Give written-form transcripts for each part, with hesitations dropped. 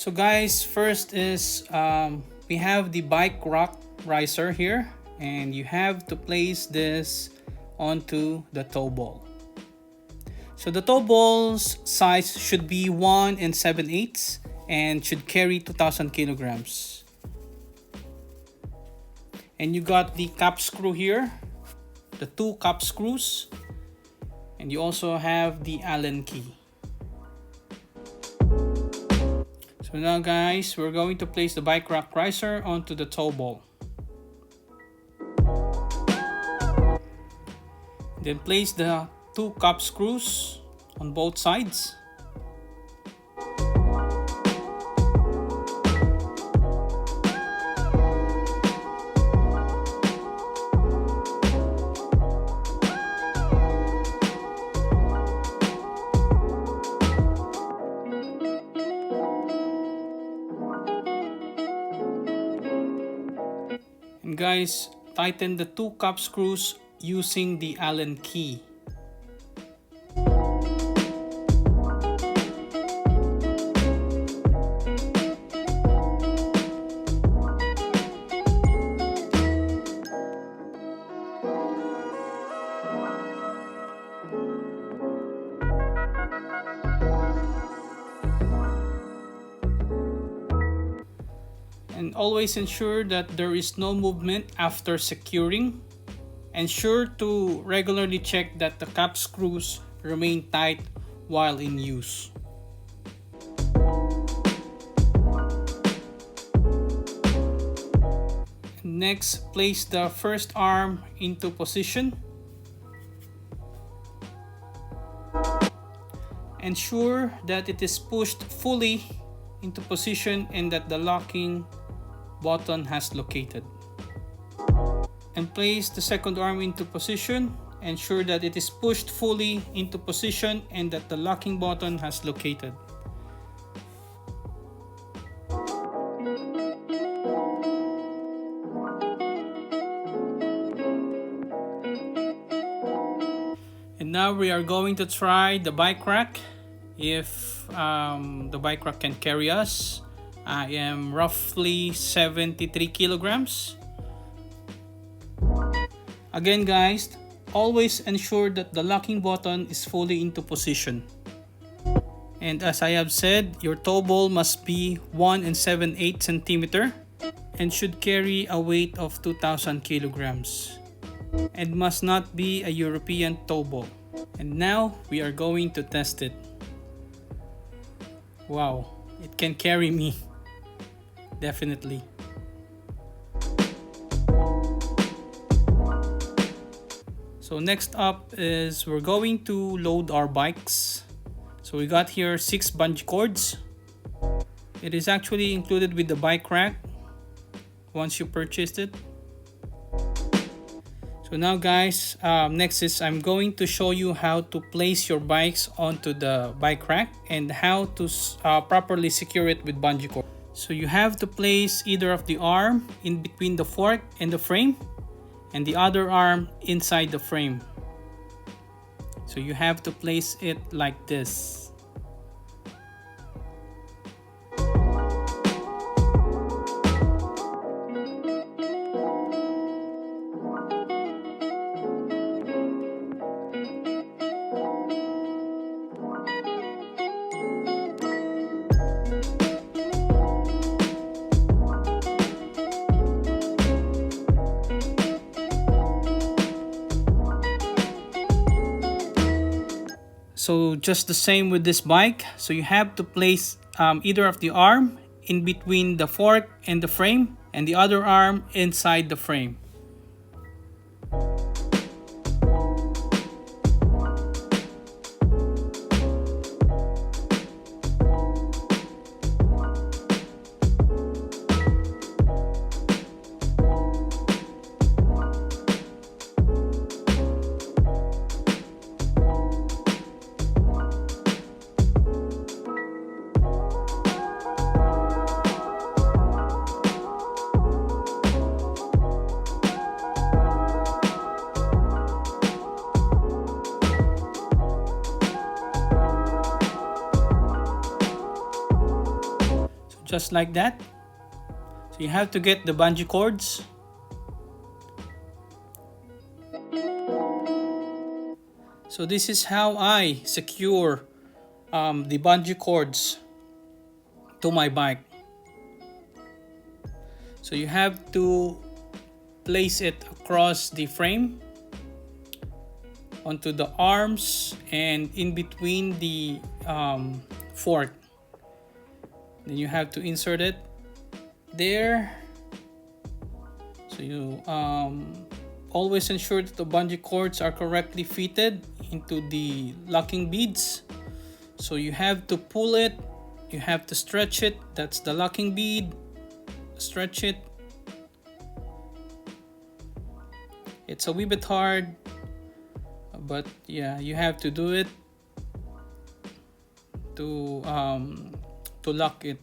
So guys, first is we have the bike rack riser here, and you have to place this onto the tow ball. So the tow ball's size should be 1 7/8 and should carry 2000 kilograms. And you got the cap screw here, the 2 cap screws, and you also have the Allen key. So now guys, we're going to place the bike rack riser onto the tow ball. Then place the 2 cap screws on both sides. And guys, tighten the 2 cap screws using the Allen key. And always ensure that there is no movement after securing. Ensure to regularly check that the cap screws remain tight while in use. Next, place the first arm into position. Ensure that it is pushed fully into position and that the locking button has located. And place the second arm into position. Ensure that it is pushed fully into position and that the locking button has located. And now we are going to try the bike rack. If the bike rack can carry us. I am roughly 73 kilograms. Again guys, always ensure that the locking button is fully into position. And as I have said, your tow ball must be 1 7/8 centimeter and should carry a weight of 2000 kilograms. And must not be a European tow ball. And now we are going to test it. Wow, it can carry me. Definitely. So next up is we're going to load our bikes. So we got here 6 bungee cords. It is actually included with the bike rack once you purchased it. So now guys, next is I'm going to show you how to place your bikes onto the bike rack and how to properly secure it with bungee cord. So you have to place either of the arm in between the fork and the frame and the other arm inside the frame. So you have to place it like this. So just the same with this bike. So you have to place either of the arm in between the fork and the frame and the other arm inside the frame. just like that. So you have to get the bungee cords. So this is how I secure the bungee cords to my bike. So you have to place it across the frame, onto the arms, and in between the fork. Then you have to insert it there. So you always ensure that the bungee cords are correctly fitted into the locking beads. So you have to pull it, you have to stretch it. That's the locking bead. Stretch it. It's a wee bit hard, but yeah, you have to do it to lock it.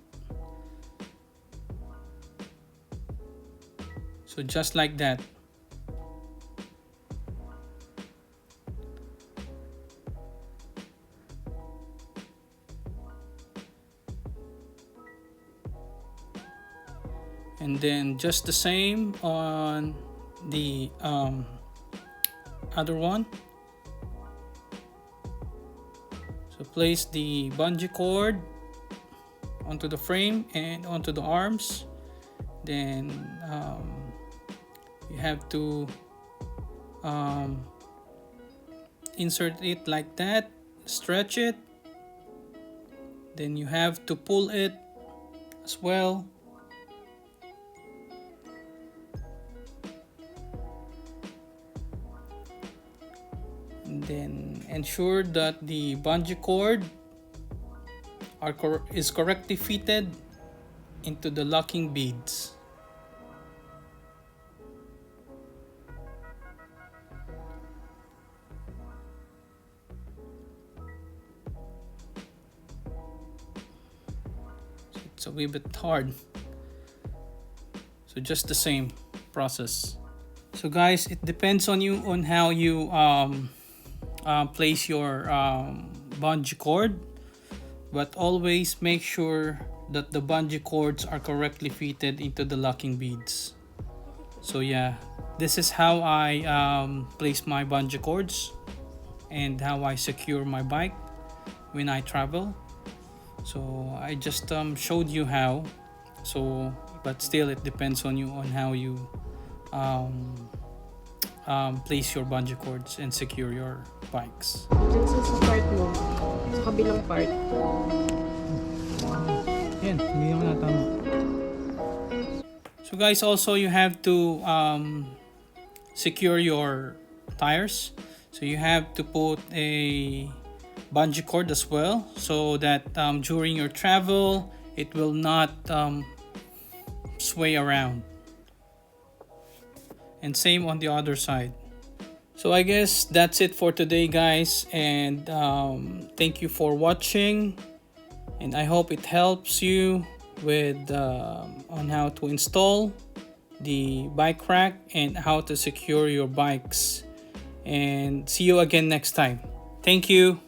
So just like that. And then just the same on the other one. So place the bungee cord onto the frame and onto the arms. Then you have to insert it like that, stretch it. Then you have to pull it as well. And then ensure that the bungee cord is correctly fitted into the locking beads. So it's a wee bit hard. So just the same process. So guys, it depends on you on how you place your bungee cord, but always make sure that the bungee cords are correctly fitted into the locking beads. So yeah, this is how I place my bungee cords and how I secure my bike when I travel. So I just showed you how. So but still it depends on you on how you place your bungee cords and secure your bikes. Diyan sa part mo, sa kabilang part. Yan, hindi naman natama. So guys, also you have to secure your tires. So you have to put a bungee cord as well, so that during your travel it will not sway around. And same on the other side. So I guess that's it for today, guys, and thank you for watching, and I hope it helps you with on how to install the bike rack and how to secure your bikes. And see you again next time. Thank you.